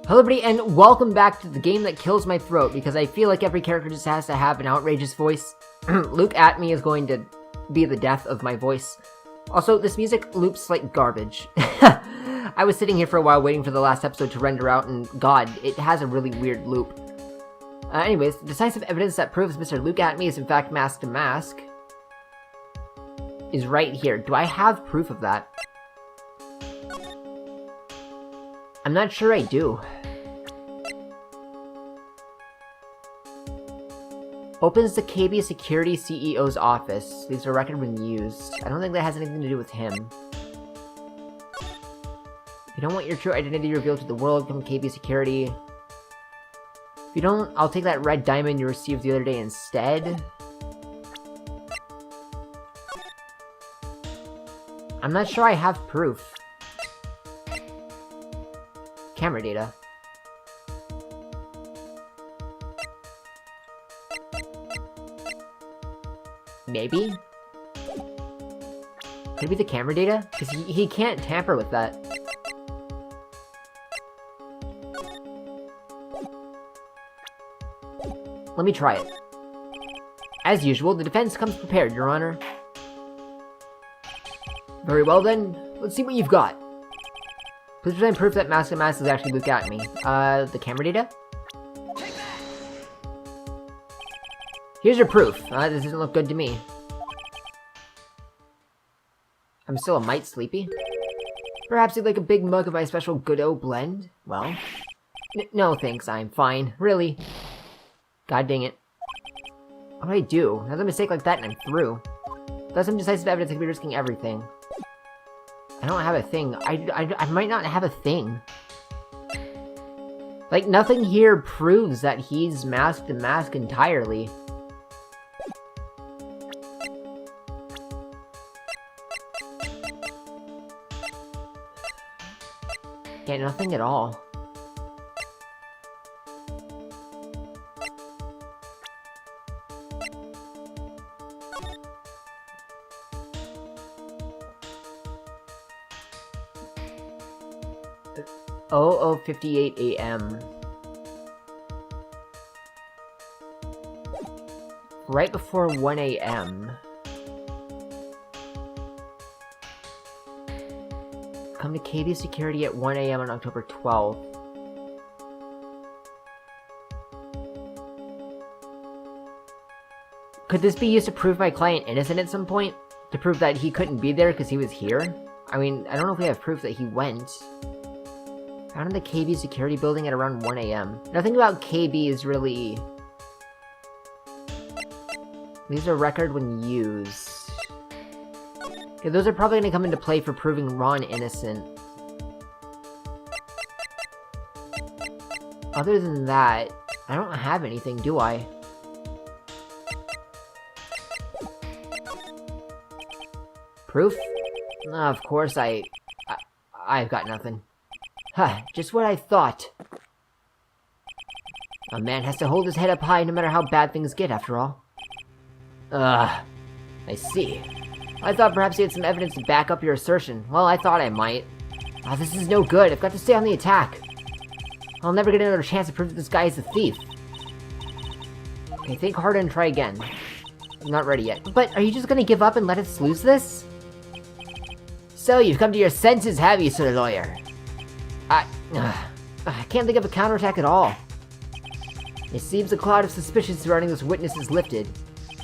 Hello everybody, and welcome back to the game that kills my throat, because I feel like every character just has to have an outrageous voice. Luke at me is going to be the death of my voice. Also, this music loops like garbage. I was sitting here for a while waiting for the last episode to render out, and god, it has a really weird loop. Anyways, decisive evidence that proves Mr. Luke at me is in fact mask to mask is right here. Do I have proof of that? I'm not sure I do. Opens the KB Security CEO's office. Leaves a record when used. I don't think that has anything to do with him. If you don't want your true identity revealed to the world, come KB Security. If you don't, I'll take that red diamond you received the other day instead. I'm not sure I have proof. Camera data. Maybe? Could it be the camera data? Because he can't tamper with that. Let me try it. As usual, the defense comes prepared, Your Honor. Very well then, let's see what you've got. Please present proof that Mask to Mask is actually Luke at me. The camera data? Here's your proof. This doesn't look good to me. I'm still a mite sleepy. Perhaps you'd like a big mug of my special Good-O blend? Well, no thanks, I'm fine. Really. God dang it. What do I do? Another mistake like that and I'm through. Without some decisive evidence, I could be risking everything. I don't have a thing. I might not have a thing. Like, nothing here proves that he's Mask to Mask entirely. Yeah, nothing at all. Oh, 58 AM. Right before 1 AM. Come to KB Security at 1 AM on October 12th. Could this be used to prove my client innocent at some point? To prove that he couldn't be there because he was here? I mean, I don't know if we have proof that he went. Found in the KB Security building at around 1 AM. Nothing about KB is really... Leaves a record when used. Okay, those are probably going to come into play for proving Ron innocent. Other than that, I don't have anything, do I? Proof? Of course I've got nothing. Huh, just what I thought. A man has to hold his head up high no matter how bad things get, after all. I see. I thought perhaps you had some evidence to back up your assertion. Well, I thought I might. This is no good. I've got to stay on the attack. I'll never get another chance to prove that this guy is a thief. Okay, think harder and try again. I'm not ready yet. But are you just gonna give up and let us lose this? So, you've come to your senses, have you, sir lawyer? I can't think of a counterattack at all. It seems a cloud of suspicion surrounding this witness is lifted.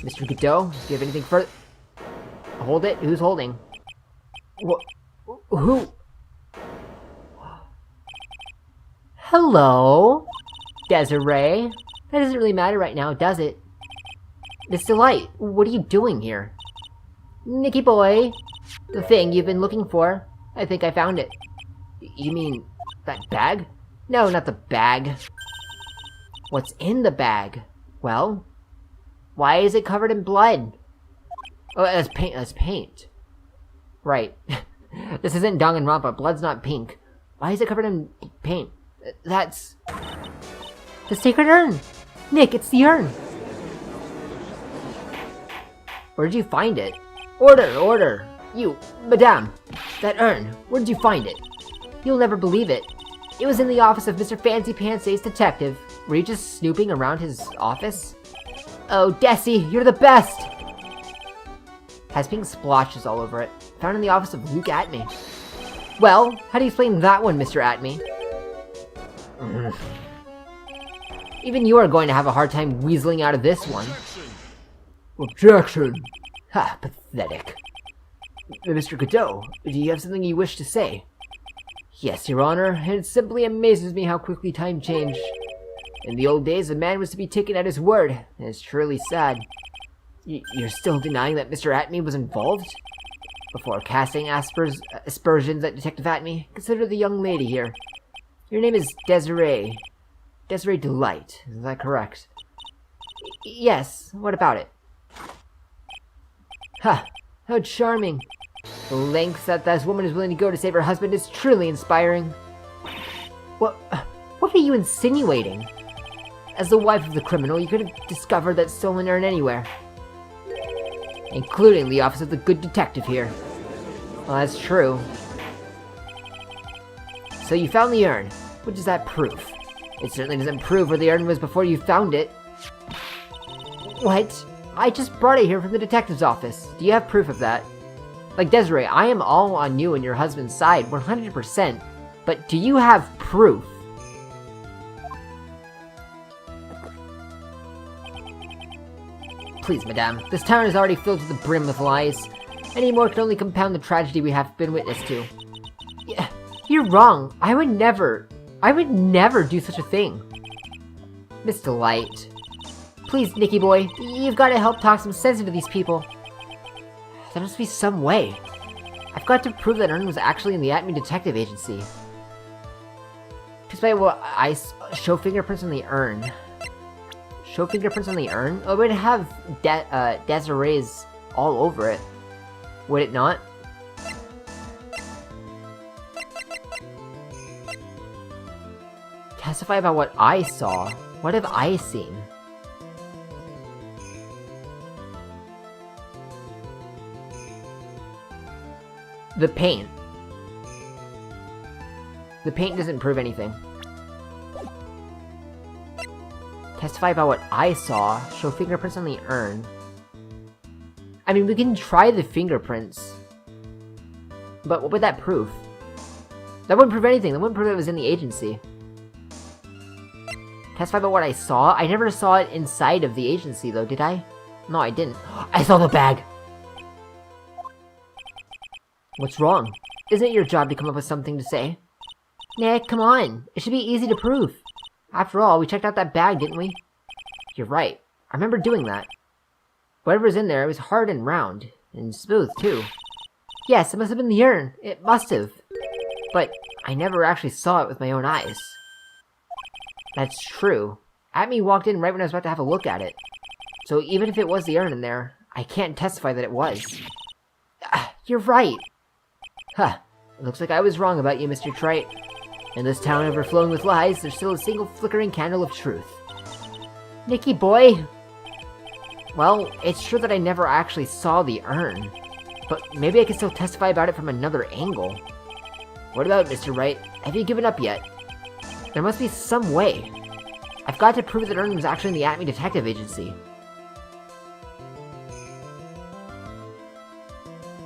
Mr. Godot, do you have anything further? Hold it? Who's holding? Who? Hello? Desiree? That doesn't really matter right now, does it? Miss Delight, what are you doing here? Nicky boy, the thing you've been looking for. I think I found it. You mean that bag? No, not the bag. What's in the bag? Well, why is it covered in blood? Oh, that's paint. That's paint. Right. This isn't Danganronpa. Blood's not pink. Why is it covered in paint? That's... the sacred urn! Nick, it's the urn! Where did you find it? Order! Order! You, madame! That urn! Where did you find it? You'll never believe it. It was in the office of Mr. Fancy Pants Ace Detective. Were you just snooping around his office? Oh, Desi, you're the best! Has pink splotches all over it. Found in the office of Luke Atme. Well, how do you explain that one, Mr. Atme? Even you are going to have a hard time weaseling out of this one. Objection! Ha, pathetic. Mr. Godot, do you have something you wish to say? Yes, Your Honor, and it simply amazes me how quickly time changed. In the old days, a man was to be taken at his word, and it's truly sad. You're still denying that Mr. Atme was involved? Before casting aspersions at Detective Atme, consider the young lady here. Your name is Desiree. Desiree Delight, is that correct? Yes, what about it? Ha! How charming! The lengths that this woman is willing to go to save her husband is truly inspiring. What are you insinuating? As the wife of the criminal, you could have discovered that stolen urn anywhere. Including the office of the good detective here. Well, that's true. So you found the urn. What does that prove? It certainly doesn't prove where the urn was before you found it. What? I just brought it here from the detective's office. Do you have proof of that? Like, Desiree, I am all on you and your husband's side, 100%. But do you have proof? Please, madame. This town is already filled to the brim with lies. Any more can only compound the tragedy we have been witness to. Yeah, you're wrong. I would never do such a thing. Miss Delight. Please, Nicky boy, you've got to help talk some sense into these people. There must be some way. I've got to prove that urn was actually in the Atme Detective Agency. Despite what I show fingerprints on the urn. Show fingerprints on the urn? Oh, it would have Desiree's all over it. Would it not? Testify about what I saw. What have I seen? The paint. The paint doesn't prove anything. Testify about what I saw. Show fingerprints on the urn. I mean, we can try the fingerprints. But what would that prove? That wouldn't prove anything. That wouldn't prove it was in the agency. Testify about what I saw? I never saw it inside of the agency, though, did I? No, I didn't. I saw the bag! What's wrong? Isn't it your job to come up with something to say? Nick, come on. It should be easy to prove. After all, we checked out that bag, didn't we? You're right. I remember doing that. Whatever's in there, it was hard and round. And smooth, too. Yes, it must have been the urn. It must have. But I never actually saw it with my own eyes. That's true. Atme walked in right when I was about to have a look at it. So even if it was the urn in there, I can't testify that it was. You're right. Huh. It looks like I was wrong about you, Mr. Trite. In this town overflowing with lies, there's still a single flickering candle of truth. Nicky boy! Well, it's true that I never actually saw the urn. But maybe I can still testify about it from another angle. What about it, Mr. Wright? Have you given up yet? There must be some way. I've got to prove that urn was actually in the Atme Detective Agency.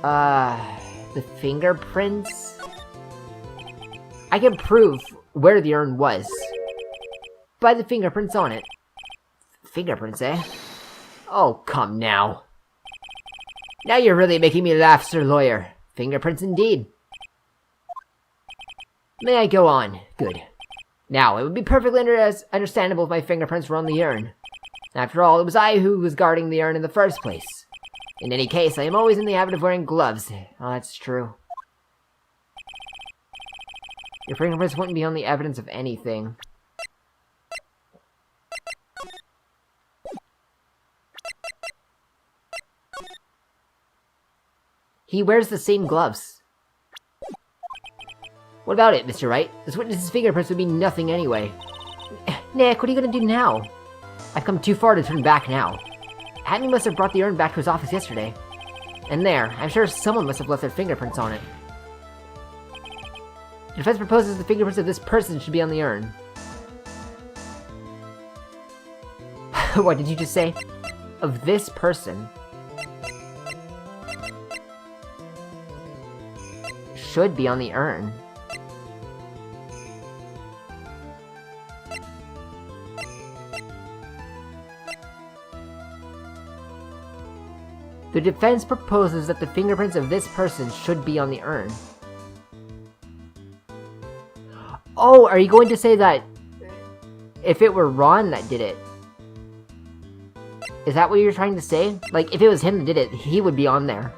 The fingerprints? I can prove where the urn was. By the fingerprints on it. Fingerprints, eh? Oh, come now. Now you're really making me laugh, Sir Lawyer. Fingerprints indeed. May I go on? Good. Now, it would be perfectly understandable if my fingerprints were on the urn. After all, it was I who was guarding the urn in the first place. In any case, I am always in the habit of wearing gloves. Oh, that's true. Your fingerprints wouldn't be on the evidence of anything. He wears the same gloves. What about it, Mr. Wright? This witness's fingerprints would be nothing anyway. Nick, what are you gonna do now? I've come too far to turn back now. Atme must have brought the urn back to his office yesterday. And there, I'm sure someone must have left their fingerprints on it. Defense proposes the fingerprints of this person should be on the urn. What did you just say? Of this person. Should be on the urn. The defense proposes that the fingerprints of this person should be on the urn. Oh, are you going to say that if it were Ron that did it? Is that what you're trying to say? Like, if it was him that did it, he would be on there.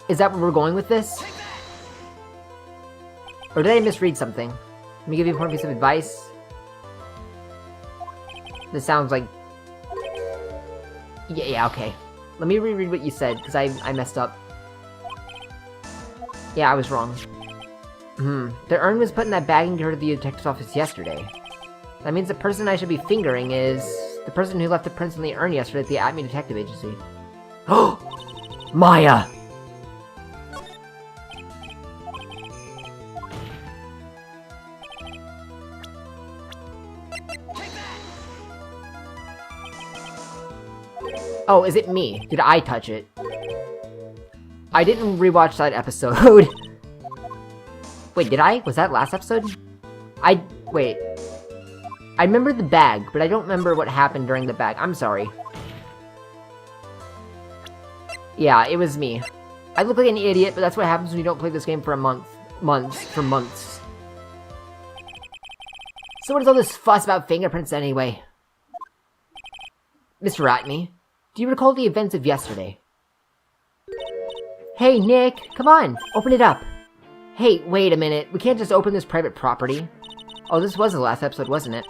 Is that where we're going with this? Or did I misread something? Let me give you one piece of advice. This sounds like... Yeah, okay. Let me reread what you said, because I messed up. Yeah, I was wrong. The urn was put in that bag and given to the detective's office yesterday. That means the person I should be fingering is... the person who left the prints in the urn yesterday at the Acme Detective Agency. Oh! Maya! Oh, is it me? Did I touch it? I didn't rewatch that episode. Wait, did I? Was that last episode? Wait. I remember the bag, but I don't remember what happened during the bag. I'm sorry. Yeah, it was me. I look like an idiot, but that's what happens when you don't play this game for a month. Months. So what is all this fuss about fingerprints anyway? Mr. Ratney, do you recall the events of yesterday? Hey, Nick, come on, open it up. Hey, wait a minute, we can't just open this private property. Oh, this was the last episode, wasn't it?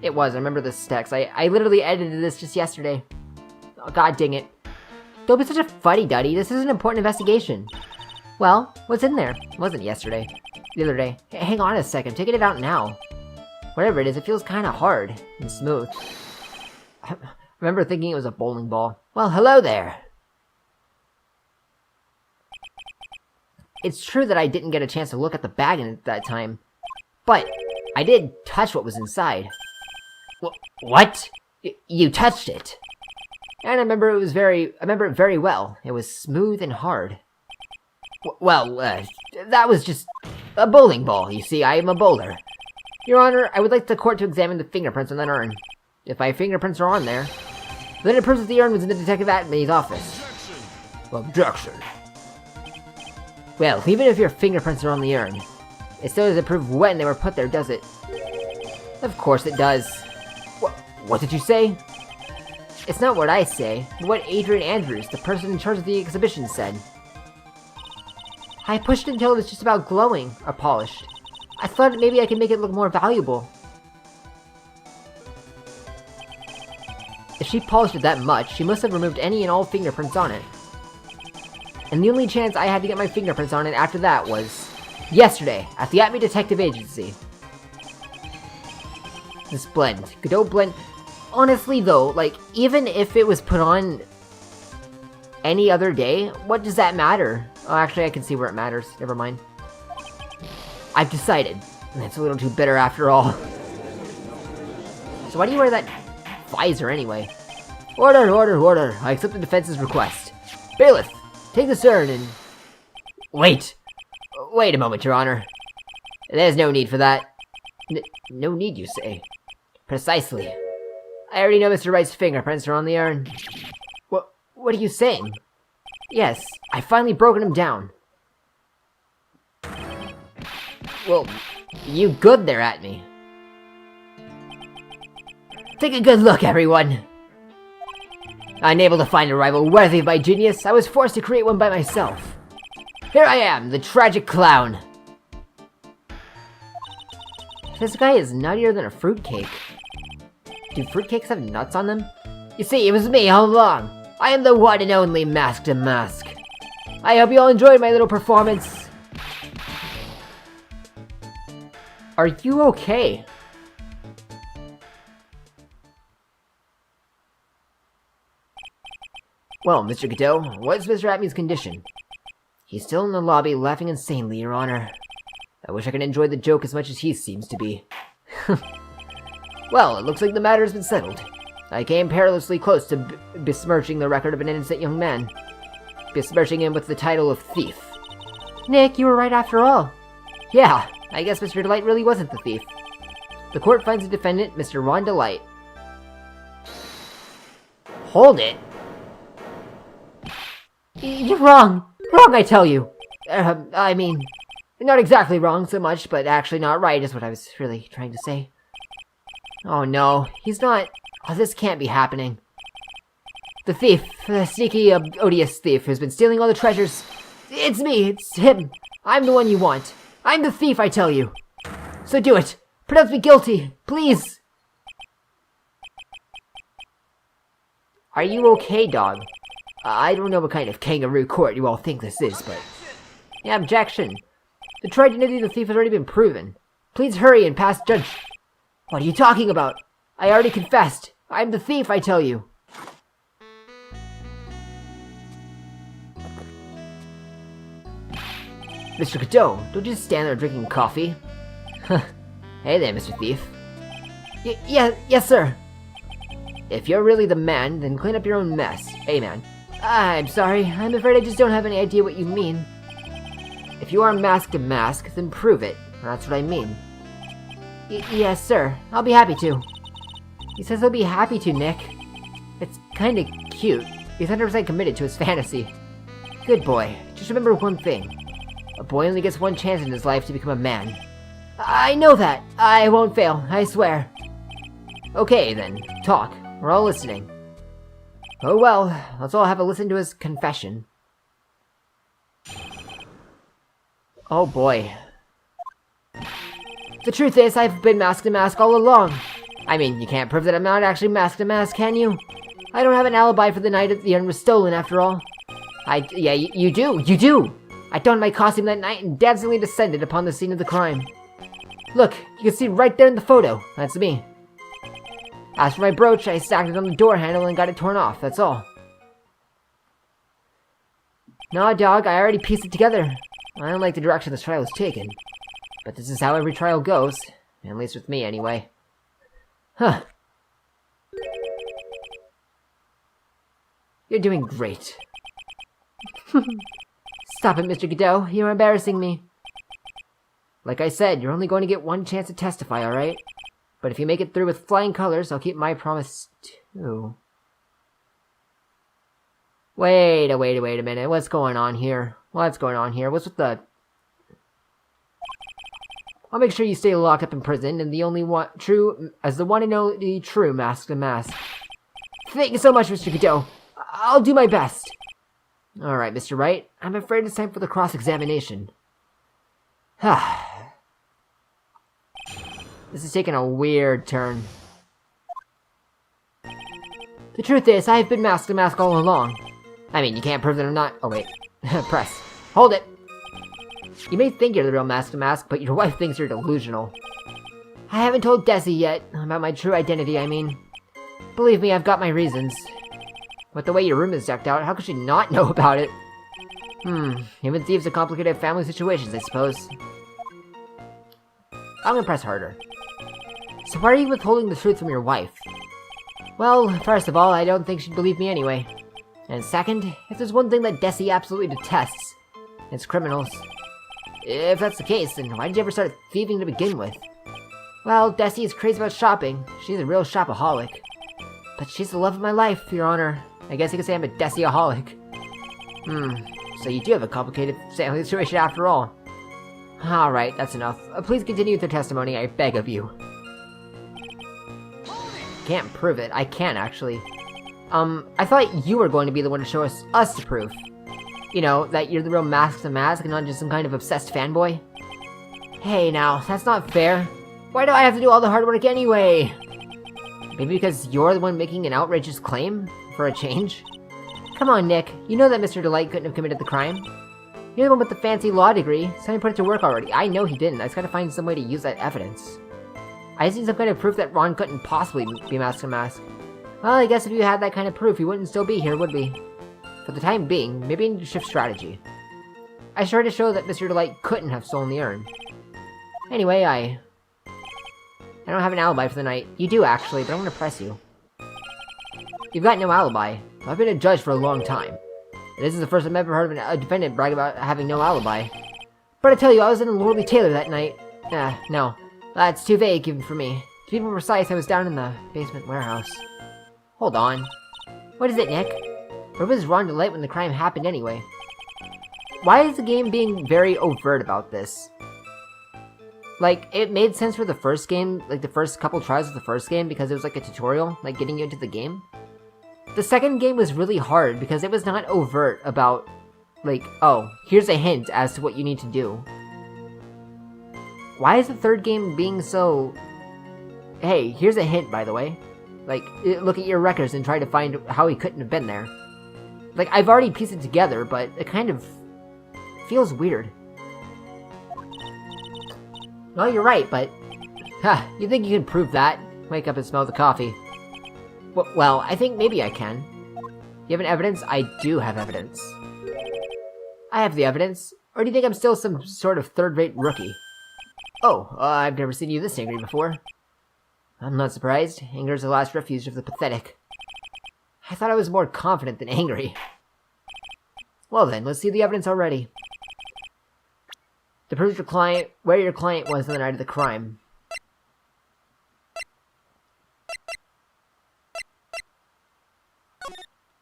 It was, I remember this text. I literally edited this just yesterday. Oh, god dang it. Don't be such a fuddy-duddy, this is an important investigation. Well, what's in there? It wasn't yesterday. The other day. Hey, hang on a second, I'm taking it out now. Whatever it is, it feels kinda hard and smooth. I remember thinking it was a bowling ball. Well, hello there! It's true that I didn't get a chance to look at the bag at that time, but I did touch what was inside. What? You touched it? And I remember it very well. It was smooth and hard. That was just a bowling ball, you see, I am a bowler. Your Honor, I would like the court to examine the fingerprints on that urn. If my fingerprints are on there, then it proves that the urn was in the Detective Atmay's office. Objection. Well, even if your fingerprints are on the urn, it still doesn't prove when they were put there, does it? Of course it does. What did you say? It's not what I say, but what Adrian Andrews, the person in charge of the exhibition, said. I pushed it until it was just about glowing, or polished. I thought maybe I could make it look more valuable. If she polished it that much, she must have removed any and all fingerprints on it. And the only chance I had to get my fingerprints on it after that was... yesterday, at the Acme Detective Agency. This blend. Godot blend... Honestly though, like, even if it was put on any other day, what does that matter? Oh, actually I can see where it matters. Never mind. I've decided. It's a little too bitter after all. So why do you wear that visor anyway? Order! I accept the defense's request. Bailiff, take this urn and... Wait a moment, Your Honor. There's no need for that. No need, you say? Precisely. I already know Mr. Wright's fingerprints are on the urn. What are you saying? Yes, I finally broken him down. Well, you good there at me. Take a good look, everyone. Unable to find a rival worthy of my genius, I was forced to create one by myself. Here I am, the tragic clown. This guy is nuttier than a fruitcake. Do fruitcakes have nuts on them? You see, it was me all along. I am the one and only Mask to Mask. I hope you all enjoyed my little performance. Are you okay? Well, Mr. Godot, what's Mr. Atmy's condition? He's still in the lobby laughing insanely, Your Honor. I wish I could enjoy the joke as much as he seems to be. Well, it looks like the matter has been settled. I came perilously close to besmirching the record of an innocent young man. Besmirching him with the title of thief. Nick, you were right after all. Yeah, I guess Mr. Delight really wasn't the thief. The court finds the defendant, Mr. Ron Delight. Hold it! You're wrong! Wrong, I tell you! I mean, not exactly wrong so much, but actually not right is what I was really trying to say. Oh no, he's not... Oh, this can't be happening. The thief, the sneaky, odious thief who's been stealing all the treasures. It's me, it's him. I'm the one you want. I'm the thief, I tell you. So do it. Pronounce me guilty, please. Are you okay, dog? I don't know what kind of kangaroo court you all think this is, but... Yeah, objection. The true identity of the thief has already been proven. Please hurry and pass judge... What are you talking about? I already confessed. I'm the thief, I tell you. Mr. Cadeau, don't just stand there drinking coffee. Hey there, Mr. Thief. Yes, sir. If you're really the man, then clean up your own mess. Hey, man. I'm sorry. I'm afraid I just don't have any idea what you mean. If you are masked to mask, then prove it. That's what I mean. Yes, sir. I'll be happy to. He says he'll be happy to, Nick. It's kinda cute. He's 100% committed to his fantasy. Good boy. Just remember one thing. A boy only gets one chance in his life to become a man. I know that. I won't fail, I swear. Okay, then. Talk. We're all listening. Oh well, let's all have a listen to his confession. Oh boy. The truth is, I've been masked to mask all along. I mean, you can't prove that I'm not actually masked to mask, can you? I don't have an alibi for the night the urn was stolen, after all. Yeah, you do! I donned my costume that night and dancingly descended upon the scene of the crime. Look, you can see right there in the photo. That's me. As for my brooch, I stacked it on the door handle and got it torn off, that's all. Nah, dog, I already pieced it together. I don't like the direction this trial is taken. But this is how every trial goes. At least with me, anyway. Huh. You're doing great. Stop it, Mr. Godot. You're embarrassing me. Like I said, you're only going to get one chance to testify, alright? But if you make it through with flying colors, I'll keep my promise, too. Wait a minute. What's going on here? What's with the... I'll make sure you stay locked up in prison, and the only one true, as the one and only true masked to mask. Thank you so much, Mr. Godot. I'll do my best. Alright, Mr. Wright, I'm afraid it's time for the cross-examination. This is taking a weird turn. The truth is, I've been masked to mask all along. I mean, you can't prove that I'm not- Oh wait. Press. Hold it! You may think you're the real mask to mask, but your wife thinks you're delusional. I haven't told Desi yet, about my true identity, I mean. Believe me, I've got my reasons. With the way your room is decked out, how could she not know about it? Even thieves are complicated family situations, I suppose. I'm gonna press harder. So why are you withholding the truth from your wife? Well, first of all, I don't think she'd believe me anyway. And second, if there's one thing that Desi absolutely detests, it's criminals. If that's the case, then why did you ever start thieving to begin with? Well, Desi is crazy about shopping. She's a real shopaholic. But she's the love of my life, Your Honor. I guess you could say I'm a Desi-aholic. So you do have a complicated family situation after all. Alright, that's enough. Please continue with your testimony, I beg of you. Can't prove it. I can, actually. I thought you were going to be the one to show us the proof. You know, that you're the real mask to mask and not just some kind of obsessed fanboy. Hey now, that's not fair. Why do I have to do all the hard work anyway? Maybe because you're the one making an outrageous claim? For a change? Come on, Nick. You know that Mr. Delight couldn't have committed the crime. You're the one with the fancy law degree. It's time to put it to work already. I know he didn't. I just gotta find some way to use that evidence. I just need some kind of proof that Ron couldn't possibly be mask to mask. Well, I guess if you had that kind of proof, he wouldn't still be here, would we? For the time being, maybe I need to shift strategy. I tried to show that Mr. Delight couldn't have stolen the urn. Anyway, I don't have an alibi for the night. You do, actually, but I'm gonna press you. You've got no alibi. I've been a judge for a long time. This is the first I've ever heard of a defendant brag about having no alibi. But I tell you, I was in a Lordly Tailor that night. No. That's too vague even for me. To be more precise, I was down in the basement warehouse. Hold on. What is it, Nick? Where was Ron Delight when the crime happened anyway? Why is the game being very overt about this? Like, it made sense for the first game, like the first couple tries of the first game, because it was like a tutorial, like getting you into the game. The second game was really hard because it was not overt about, like, oh, here's a hint as to what you need to do. Why is the third game being so... Hey, here's a hint, by the way. Like, look at your records and try to find how he couldn't have been there. Like, I've already pieced it together, but it kind of feels weird. Well, you're right, but... you think you can prove that? Wake up and smell the coffee. Well, I think maybe I can. You have an evidence? I do have evidence. I have the evidence. Or do you think I'm still some sort of third-rate rookie? Oh, I've never seen you this angry before. I'm not surprised. Anger is the last refuge of the pathetic. I thought I was more confident than angry. Well then, let's see the evidence already. To prove where your client was on the night of the crime.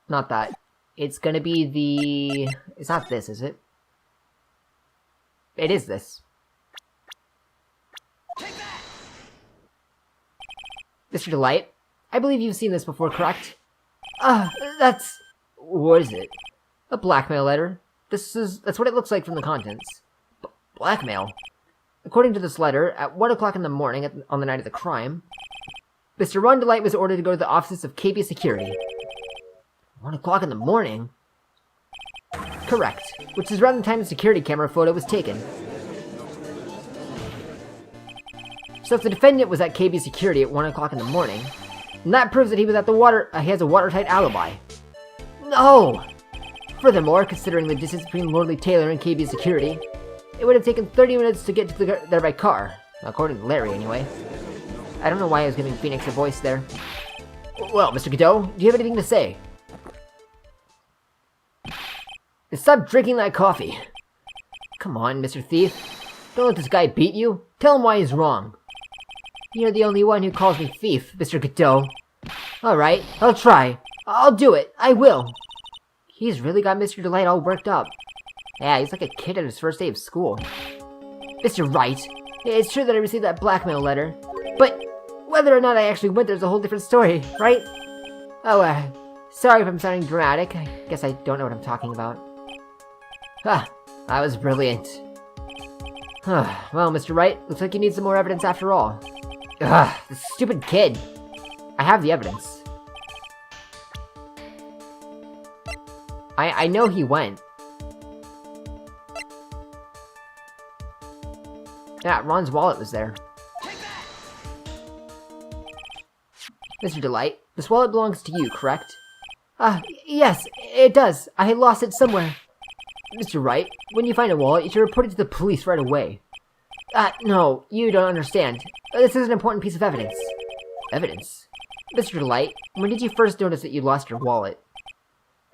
Not that. It's gonna be the... It's not this, is it? It is this. Mr. Delight, I believe you've seen this before, correct? That's... What is it? A blackmail letter. That's what it looks like from the contents. Blackmail? According to this letter, at 1 o'clock in the morning on the night of the crime, Mr. Ron Delight was ordered to go to the offices of KB Security. 1 o'clock in the morning? Correct, which is around the time the security camera photo was taken. So if the defendant was at KB Security at 1 o'clock in the morning, then that proves that he was at he has a watertight alibi. No! Furthermore, considering the distance between Lordly Tailor and KB Security, it would have taken 30 minutes to get to there by car. According to Larry, anyway. I don't know why I was giving Phoenix a voice there. Well, Mr. Godot, do you have anything to say? Stop drinking that coffee. Come on, Mr. Thief. Don't let this guy beat you. Tell him why he's wrong. You're the only one who calls me thief, Mr. Godot. Alright, I'll try. I'll do it. I will. He's really got Mr. Delight all worked up. Yeah, he's like a kid at his first day of school. Mr. Wright, it's true that I received that blackmail letter, but whether or not I actually went there's a whole different story, right? Oh, sorry if I'm sounding dramatic. I guess I don't know what I'm talking about. That was brilliant. Well, Mr. Wright, looks like you need some more evidence after all. This stupid kid. I have the evidence. I know he went. Yeah, Ron's wallet was there. Mr. Delight, this wallet belongs to you, correct? Yes, it does. I lost it somewhere. Mr. Wright, when you find a wallet, you should report it to the police right away. No, you don't understand. This is an important piece of evidence. Evidence? Mr. Delight, when did you first notice that you lost your wallet?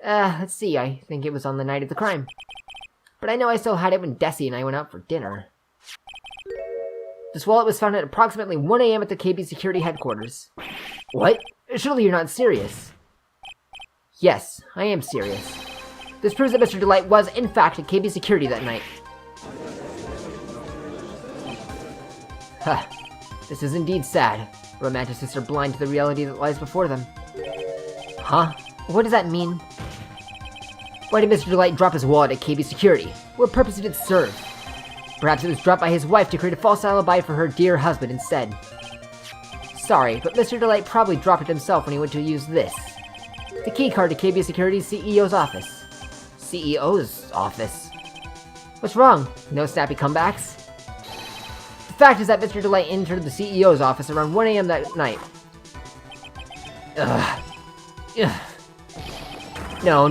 Let's see, I think it was on the night of the crime. But I know I still had it when Desi and I went out for dinner. This wallet was found at approximately 1 AM at the KB Security headquarters. What? Surely you're not serious. Yes, I am serious. This proves that Mr. Delight was, in fact, at KB Security that night. This is indeed sad. Romanticists are blind to the reality that lies before them. Huh? What does that mean? Why did Mr. Delight drop his wallet at KB Security? What purpose did it serve? Perhaps it was dropped by his wife to create a false alibi for her dear husband instead. Sorry, but Mr. Delight probably dropped it himself when he went to use this. The keycard to KB Security's CEO's office. CEO's office? What's wrong? No snappy comebacks? The fact is that Mr. Delight entered the CEO's office around 1 AM that night. Ugh. No!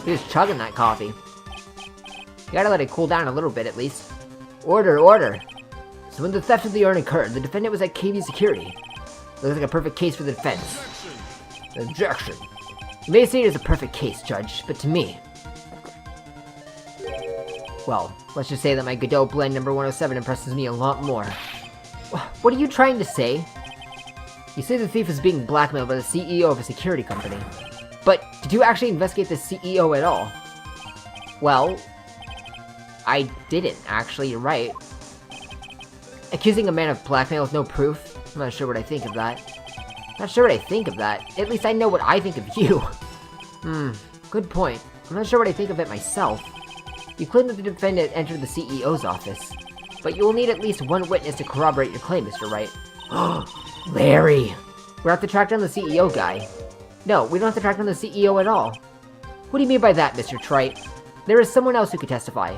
He was chugging that coffee. You gotta let it cool down a little bit at least. Order, order! So when the theft of the urn occurred, the defendant was at KB security. Looks like a perfect case for the defense. Objection! You may say it is a perfect case, Judge, but to me... Well, let's just say that my Godot blend number 107 impresses me a lot more. What are you trying to say? You say the thief is being blackmailed by the CEO of a security company. But, did you actually investigate the CEO at all? Well... I didn't, actually, you're right. Accusing a man of blackmail with no proof? I'm not sure what I think of that. Not sure what I think of that. At least I know what I think of you. Good point. I'm not sure what I think of it myself. You claim that the defendant entered the CEO's office. But you will need at least one witness to corroborate your claim, Mr. Wright. Larry! We'll have to track down the CEO guy. No, we don't have to track down the CEO at all. What do you mean by that, Mr. Trite? There is someone else who could testify.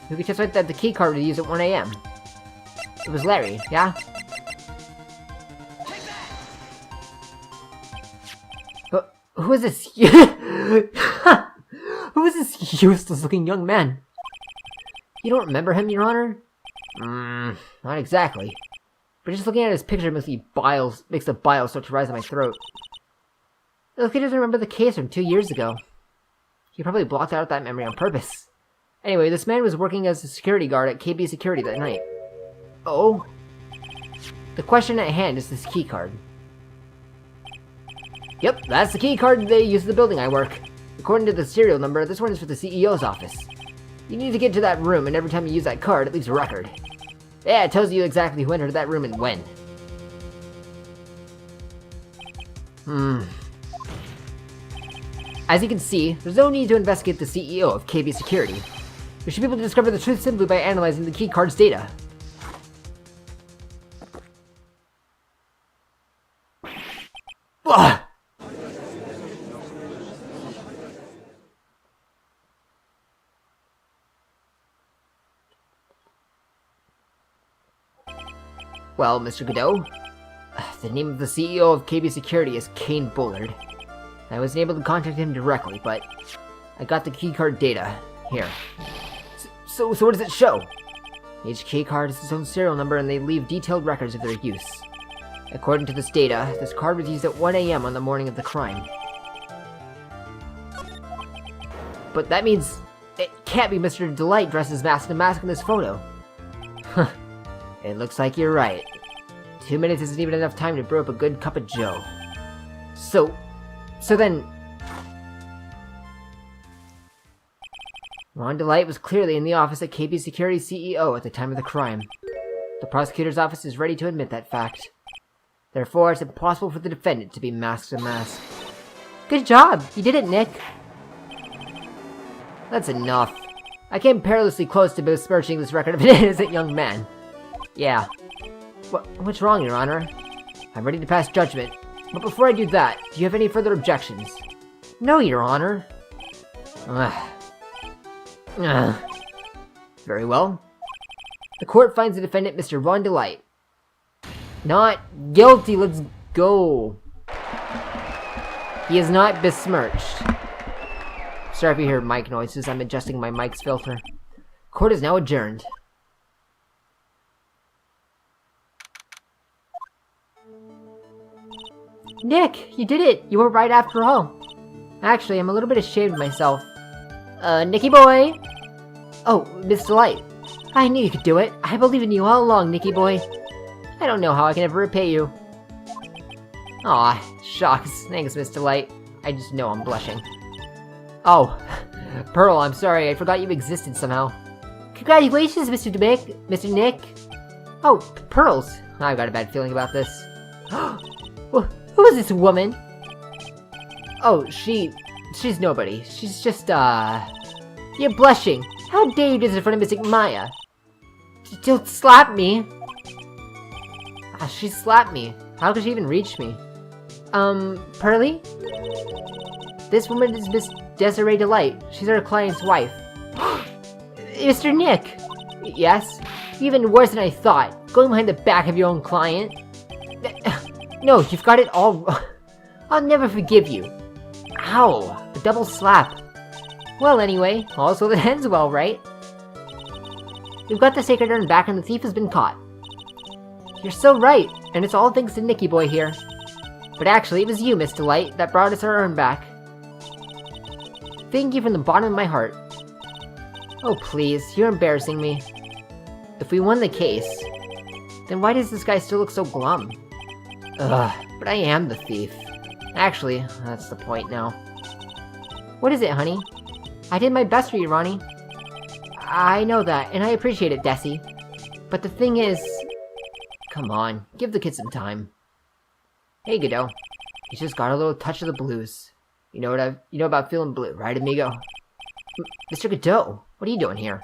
Who could testify that the keycard was used at 1 AM. It was Larry, yeah? But who is this? Who is this useless-looking young man? You don't remember him, Your Honor? Not exactly. But just looking at his picture makes the bile start to rise in my throat. It looks like he doesn't remember the case from 2 years ago. He probably blocked out that memory on purpose. Anyway, this man was working as a security guard at KB Security that night. Oh? The question at hand is this keycard. Yep, that's the keycard they use in the building I work. According to the serial number, this one is for the CEO's office. You need to get to that room, and every time you use that card, it leaves a record. Yeah, it tells you exactly who entered that room and when. As you can see, there's no need to investigate the CEO of KB Security. We should be able to discover the truth simply by analyzing the keycard's data. Ugh! Well, Mr. Godot, the name of the CEO of KB Security is Kane Bullard. I wasn't able to contact him directly, but I got the keycard data. Here. So what does it show? Each keycard has its own serial number and they leave detailed records of their use. According to this data, this card was used at 1 AM on the morning of the crime. But that means it can't be Mr. Delight dressed as Mask and Mask in this photo. Huh. It looks like you're right. 2 minutes isn't even enough time to brew up a good cup of joe. So then... Ron Delight was clearly in the office at KB Security CEO at the time of the crime. The prosecutor's office is ready to admit that fact. Therefore, it's impossible for the defendant to be Mask to Mask. Good job! You did it, Nick! That's enough. I came perilously close to besmirching this record of an innocent young man. Yeah. What's wrong, Your Honor? I'm ready to pass judgment. But before I do that, do you have any further objections? No, Your Honor. Very well. The court finds the defendant Mr. Ron Delight not guilty. Let's go. He is not besmirched. Sorry if you hear mic noises. I'm adjusting my mic's filter. Court is now adjourned. Nick, you did it! You were right after all. Actually, I'm a little bit ashamed of myself. Nicky boy! Oh, Miss Delight. I knew you could do it. I believe in you all along, Nicky boy. I don't know how I can ever repay you. Aw, shucks. Thanks, Miss Delight. I just know I'm blushing. Oh, Pearl, I'm sorry. I forgot you existed somehow. Congratulations, Mr. Nick. Oh, Pearls. I've got a bad feeling about this. Who is this woman? Oh, she's nobody. She's just, You're blushing. How dare you do this in front of Mystic Maya? Don't slap me. She slapped me. How could she even reach me? Pearly? This woman is Miss Desiree Delight. She's our client's wife. Mr. Nick! Yes? Even worse than I thought. Going behind the back of your own client? No, you've got it all wrong. I'll never forgive you. Ow! A double slap. Well, anyway, also that ends well, right? We've got the sacred urn back and the thief has been caught. You're so right, and it's all thanks to Nicky Boy here. But actually, it was you, Miss Delight, that brought us our urn back. Thank you from the bottom of my heart. Oh please, you're embarrassing me. If we won the case, then why does this guy still look so glum? Ugh, but I am the thief. Actually, that's the point now. What is it, honey? I did my best for you, Ronnie. I know that, and I appreciate it, Desi. But the thing is... Come on, give the kid some time. Hey, Godot. He's just got a little touch of the blues. You know about feeling blue, right, amigo? Mr. Godot, what are you doing here?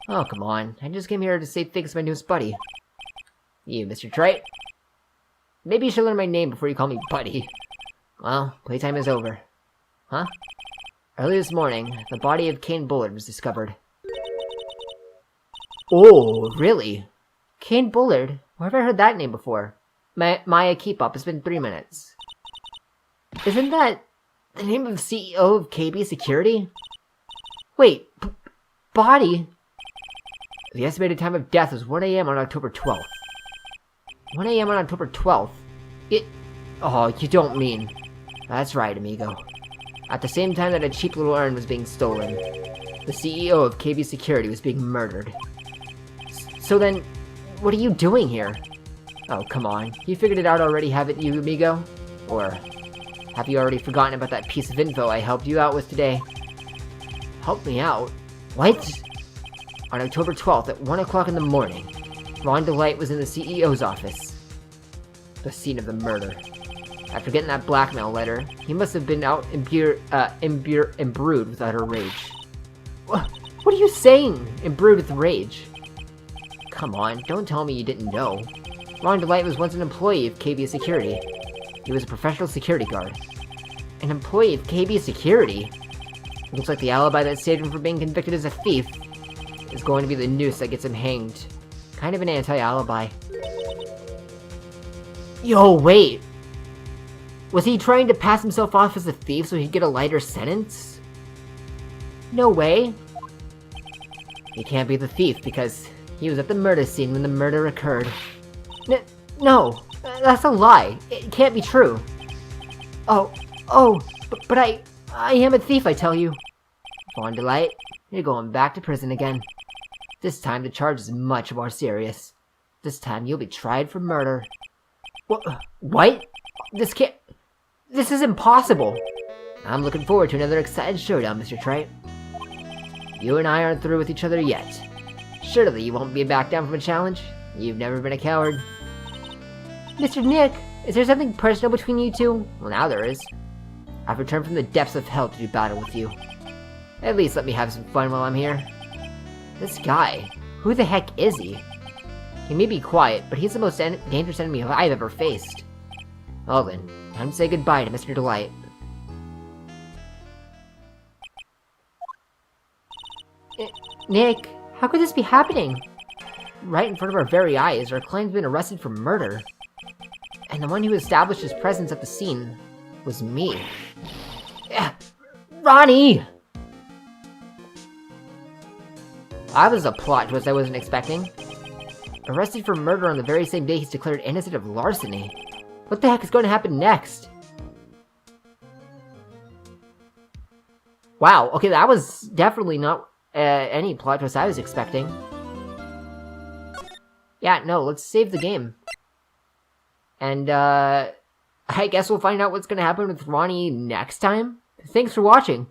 Oh, come on. I just came here to say thanks to my newest buddy. You, Mr. Trite? Maybe you should learn my name before you call me buddy. Well, playtime is over. Huh? Early this morning, the body of Kane Bullard was discovered. Oh, really? Kane Bullard? Where have I heard that name before? Maya, keep up. It's been 3 minutes. Isn't that the name of the CEO of KB Security? Wait, body? The estimated time of death was 1 a.m. on October 12th. 1 a.m. on October 12th? Oh, you don't mean... That's right, amigo. At the same time that a cheap little urn was being stolen, the CEO of KB Security was being murdered. So then, what are you doing here? Oh, come on. You figured it out already, haven't you, amigo? Or have you already forgotten about that piece of info I helped you out with today? Help me out? What? On October 12th at 1 o'clock in the morning, Ron DeLight was in the CEO's office. The scene of the murder. After getting that blackmail letter, he must have been out imbrued with utter rage. What are you saying? Imbrued with rage? Come on, don't tell me you didn't know. Ron DeLight was once an employee of KB Security. He was a professional security guard. An employee of KB Security? Looks like the alibi that saved him from being convicted as a thief is going to be the noose that gets him hanged. Kind of an anti-alibi. Yo, wait! Was he trying to pass himself off as a thief so he'd get a lighter sentence? No way. He can't be the thief because he was at the murder scene when the murder occurred. No, that's a lie. It can't be true. But I am a thief, I tell you. Ron DeLight, you're going back to prison again. This time the charge is much more serious. This time you'll be tried for murder. What? This is impossible. I'm looking forward to another exciting showdown, Mr. Trite. You and I aren't through with each other yet. Surely you won't be back down from a challenge. You've never been a coward. Mr. Nick, is there something personal between you two? Well, now there is. I've returned from the depths of hell to do battle with you. At least let me have some fun while I'm here. This guy, who the heck is he? He may be quiet, but he's the most dangerous enemy I've ever faced. Well then, time to say goodbye to Mr. DeLight. Nick, how could this be happening? Right in front of our very eyes, our client's been arrested for murder. And the one who established his presence at the scene was me. Ronnie! That was a plot twist I wasn't expecting. Arrested for murder on the very same day he's declared innocent of larceny. What the heck is going to happen next? Wow, okay, that was definitely not any plot twist I was expecting. Yeah, no, let's save the game. And, I guess we'll find out what's gonna happen with Ronnie next time. Thanks for watching.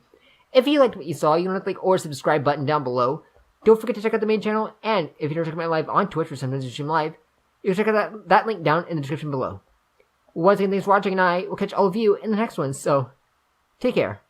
If you liked what you saw, you can click or subscribe button down below. Don't forget to check out the main channel, and if you don't check out my live on Twitch, or sometimes I stream live, you can check out that link down in the description below. Once again, thanks for watching, and I will catch all of you in the next one, so take care.